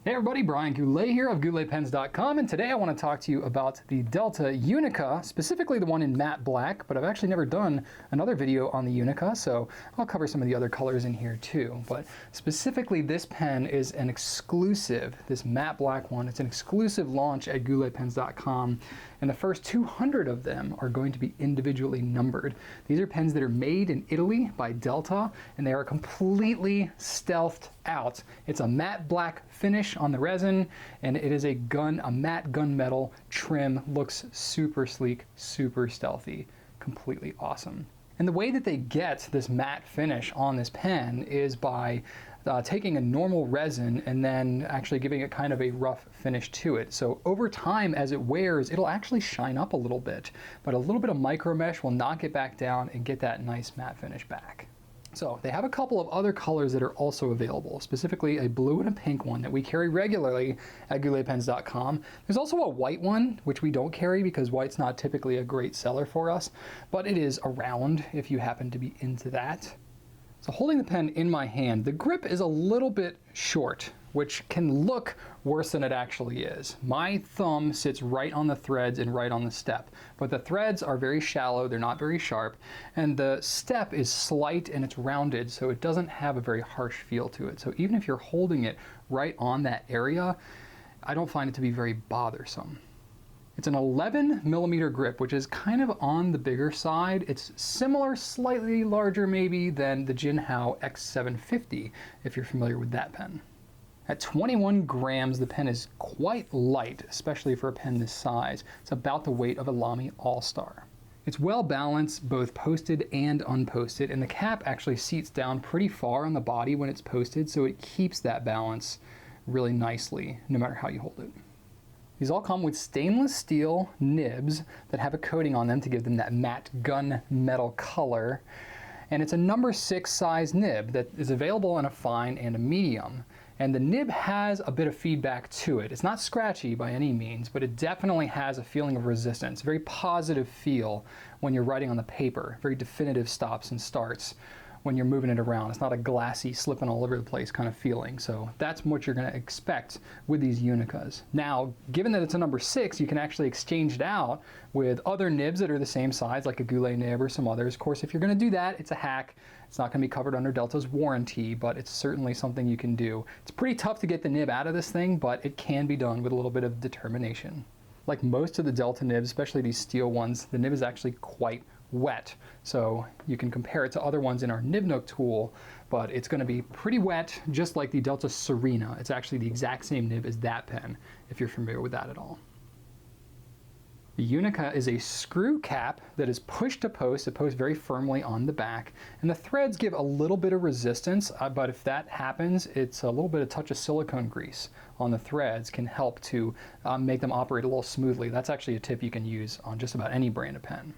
Hey everybody, Brian Goulet here of GouletPens.com, and today I want to talk to you about the Delta Unica, specifically the one in matte black, but I've actually never done another video on the Unica, so I'll cover some of the other colors in here too. But specifically this pen is an exclusive, this matte black one, it's an exclusive launch at GouletPens.com, and the first 200 of them are going to be individually numbered. These are pens that are made in Italy by Delta, and they are completely stealthed out. It's a matte black finish on the resin, and it is a matte gunmetal trim. Looks super sleek, super stealthy, completely awesome. And the way that they get this matte finish on this pen is by taking a normal resin and then actually giving it kind of a rough finish to it. So over time, as it wears, it'll actually shine up a little bit, but a little bit of micro mesh will knock it back down and get that nice matte finish back. So they have a couple of other colors that are also available, specifically a blue and a pink one that we carry regularly at GouletPens.com. There's also a white one, which we don't carry because white's not typically a great seller for us, but it is around if you happen to be into that. So holding the pen in my hand, the grip is a little bit short, which can look worse than it actually is. My thumb sits right on the threads and right on the step, but the threads are very shallow, they're not very sharp, and the step is slight and it's rounded, so it doesn't have a very harsh feel to it. So even if you're holding it right on that area, I don't find it to be very bothersome. It's an 11mm grip, which is kind of on the bigger side. It's similar, slightly larger maybe, than the Jinhao X750, if you're familiar with that pen. At 21 grams, the pen is quite light, especially for a pen this size. It's about the weight of a Lamy All-Star. It's well balanced, both posted and unposted, and the cap actually seats down pretty far on the body when it's posted, so it keeps that balance really nicely, no matter how you hold it. These all come with stainless steel nibs that have a coating on them to give them that matte gunmetal color. And it's a number 6 size nib that is available in a fine and a medium. And the nib has a bit of feedback to it. It's not scratchy by any means, but it definitely has a feeling of resistance. Very positive feel when you're writing on the paper. Very definitive stops and starts when you're moving it around. It's not a glassy, slipping all over the place kind of feeling. So that's what you're going to expect with these Unicas. Now, given that it's a number 6, you can actually exchange it out with other nibs that are the same size, like a Goulet nib or some others. Of course, if you're going to do that, it's a hack. It's not going to be covered under Delta's warranty, but it's certainly something you can do. It's pretty tough to get the nib out of this thing, but it can be done with a little bit of determination. Like most of the Delta nibs, especially these steel ones, the nib is actually quite wet. So you can compare it to other ones in our Nib Nook tool, but it's going to be pretty wet, just like the Delta Serena. It's actually the exact same nib as that pen, if you're familiar with that at all. The Unica is a screw cap that is pushed to post. It posts very firmly on the back, and the threads give a little bit of resistance, but if that happens, it's a little bit of touch of silicone grease on the threads can help to make them operate a little smoothly. That's actually a tip you can use on just about any brand of pen.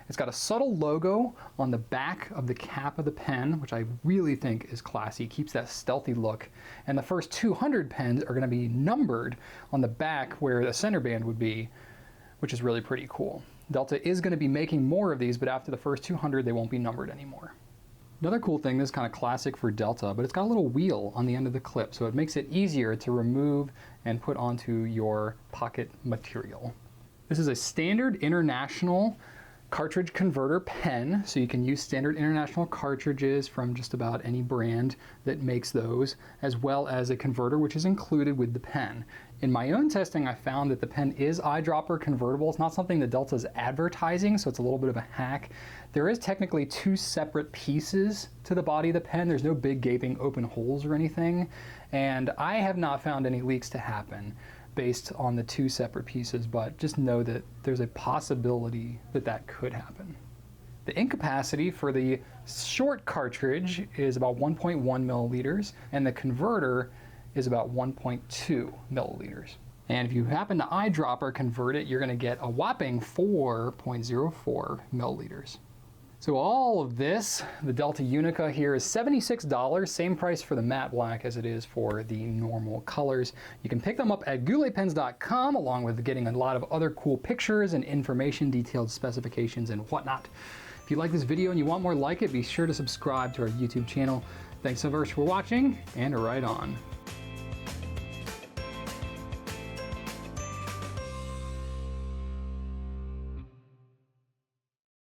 It's got a subtle logo on the back of the cap of the pen, which I really think is classy, keeps that stealthy look. And the first 200 pens are going to be numbered on the back where the center band would be, which is really pretty cool. Delta is going to be making more of these, but after the first 200, they won't be numbered anymore. Another cool thing, this is kind of classic for Delta, but it's got a little wheel on the end of the clip, so it makes it easier to remove and put onto your pocket material. This is a standard international cartridge converter pen, so you can use standard international cartridges from just about any brand that makes those, as well as a converter which is included with the pen. In my own testing, I found that the pen is eyedropper convertible. It's not something that Delta's advertising, so it's a little bit of a hack. There is technically 2 separate pieces to the body of the pen. There's no big gaping open holes or anything, and I have not found any leaks to happen based on the 2 separate pieces, but just know that there's a possibility that that could happen. The ink capacity for the short cartridge is about 1.1 milliliters, and the converter is about 1.2 milliliters. And if you happen to eyedropper convert it, you're going to get a whopping 4.04 milliliters. So all of this, the Delta Unica here is $76, same price for the matte black as it is for the normal colors. You can pick them up at GouletPens.com along with getting a lot of other cool pictures and information, detailed specifications and whatnot. If you like this video and you want more like it, be sure to subscribe to our YouTube channel. Thanks so much for watching, and right on.